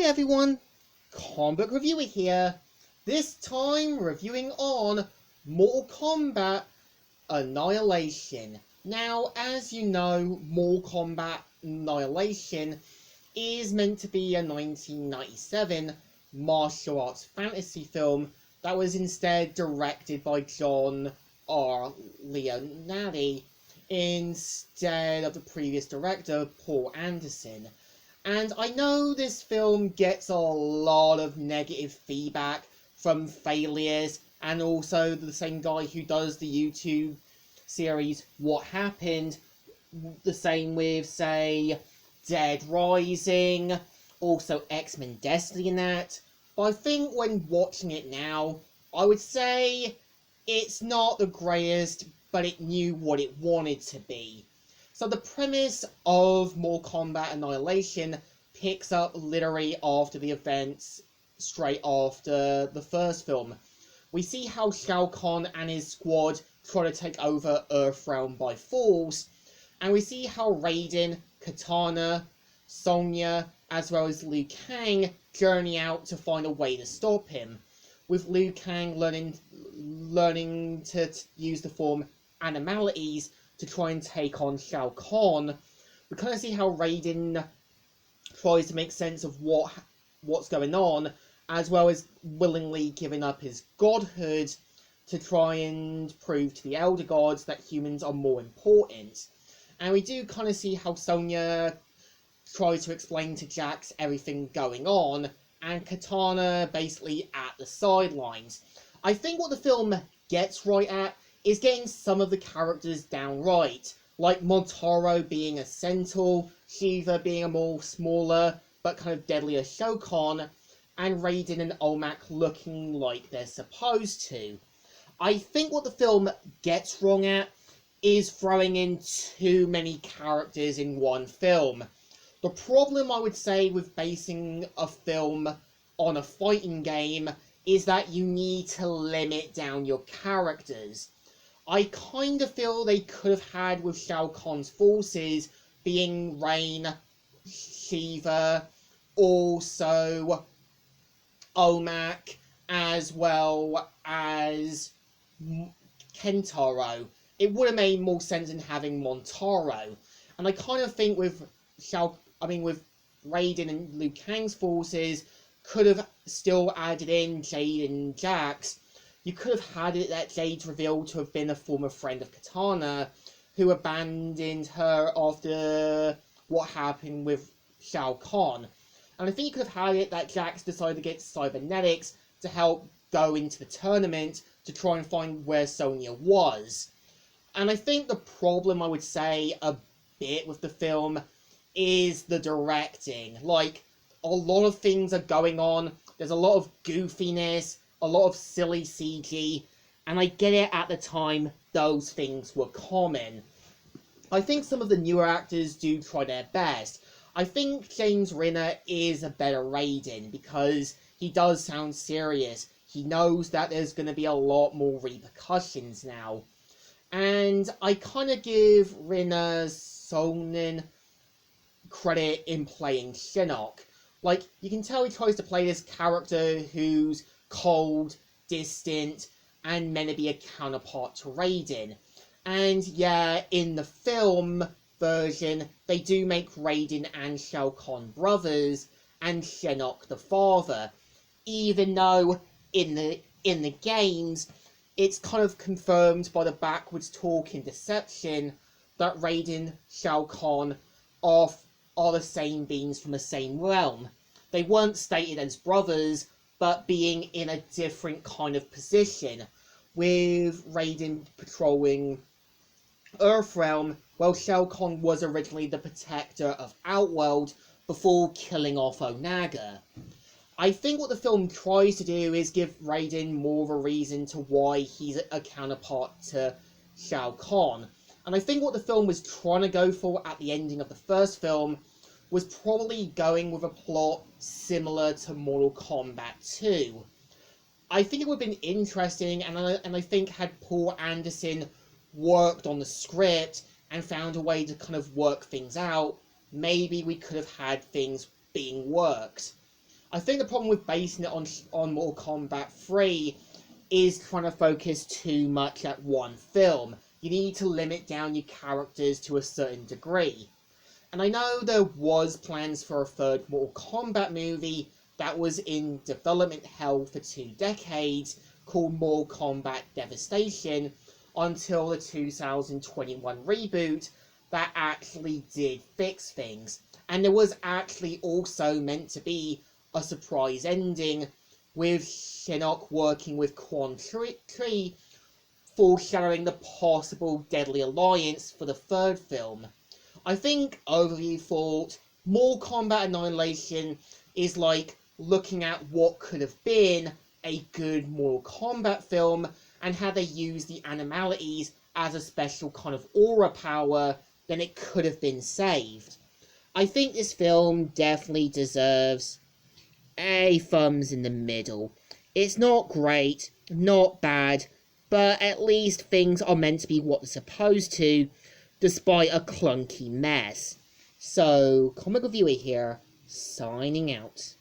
everyone, Comic Reviewer here. This time reviewing on Mortal Kombat Annihilation. Now, as you know, Mortal Kombat Annihilation is meant to be a 1997 martial arts fantasy film that was instead directed by John R. Leonardi instead of the previous director, Paul Anderson. And I know this film gets a lot of negative feedback from failures, and also the same guy who does the YouTube series What Happened, the same with, say, Dead Rising, also X-Men Destiny and that. But I think when watching it now, I would say it's not the greatest, but it knew what it wanted to be. So the premise of Mortal Kombat Annihilation picks up literally after the events straight after the first film. We see how Shao Kahn and his squad try to take over Earthrealm by force, and we see how Raiden, Kitana, Sonya, as well as Liu Kang journey out to find a way to stop him, with Liu Kang learning to use the form Animalities to try and take on Shao Kahn. We kind of see how Raiden tries to make sense of what's going on, as well as willingly giving up his godhood to try and prove to the Elder Gods that humans are more important. And we do kind of see how Sonya tries to explain to Jax everything going on, and Kitana basically at the sidelines. I think what the film gets right at is getting some of the characters down right, like Montaro being a centaur, Shiva being a more smaller but kind of deadlier Shao Kahn, and Raiden and Olmec looking like they're supposed to. I think what the film gets wrong at is throwing in too many characters in one film. The problem, I would say, with basing a film on a fighting game is that you need to limit down your characters. I kind of feel they could have had with Shao Kahn's forces being Rain, Shiva, also Olmec, as well as Kentaro. It would have made more sense than having Montaro. And I kind of think with with Raiden and Liu Kang's forces, could have still added in Jade and Jax. You could have had it that Jade's revealed to have been a former friend of Kitana, who abandoned her after what happened with Shao Kahn. And I think you could have had it that Jax decided to get cybernetics to help go into the tournament to try and find where Sonya was. And I think the problem, I would say, a bit with the film is the directing. Like, a lot of things are going on. There's a lot of goofiness, a lot of silly CG, and I get it at the time those things were common. I think some of the newer actors do try their best. I think James Renner is a better Raiden because he does sound serious. He knows that there's going to be a lot more repercussions now. And I kind of give Renner's Sonnen credit in playing Shinnok. Like, you can tell he tries to play this character who's cold, distant, and meant to be a counterpart to Raiden. And yeah, in the film version, they do make Raiden and Shao Kahn brothers, and Shinnok the father. Even though in the games, it's kind of confirmed by the backwards talking deception that Raiden, Shao Kahn are the same beings from the same realm. They weren't stated as brothers, but being in a different kind of position, with Raiden patrolling Earthrealm, while Shao Kahn was originally the protector of Outworld before killing off Onaga. I think what the film tries to do is give Raiden more of a reason to why he's a counterpart to Shao Kahn. And I think what the film was trying to go for at the ending of the first film was probably going with a plot similar to Mortal Kombat 2. I think it would have been interesting, and I think had Paul Anderson worked on the script and found a way to kind of work things out, maybe we could have had things being worked. I think the problem with basing it on Mortal Kombat 3 is trying to focus too much at one film. You need to limit down your characters to a certain degree. And I know there was plans for a third Mortal Kombat movie that was in development hell for 2 decades, called Mortal Kombat Devastation, until the 2021 reboot that actually did fix things. And there was actually also meant to be a surprise ending, with Shinnok working with Quan Tri, foreshadowing the possible deadly alliance for the third film. I think Overview thought Mortal Kombat Annihilation is like looking at what could have been a good Mortal Kombat film, and how they use the animalities as a special kind of aura power, then it could have been saved. I think this film definitely deserves a thumbs in the middle. It's not great, not bad, but at least things are meant to be what they're supposed to, despite a clunky mess. So, Comic Reviewer here, signing out.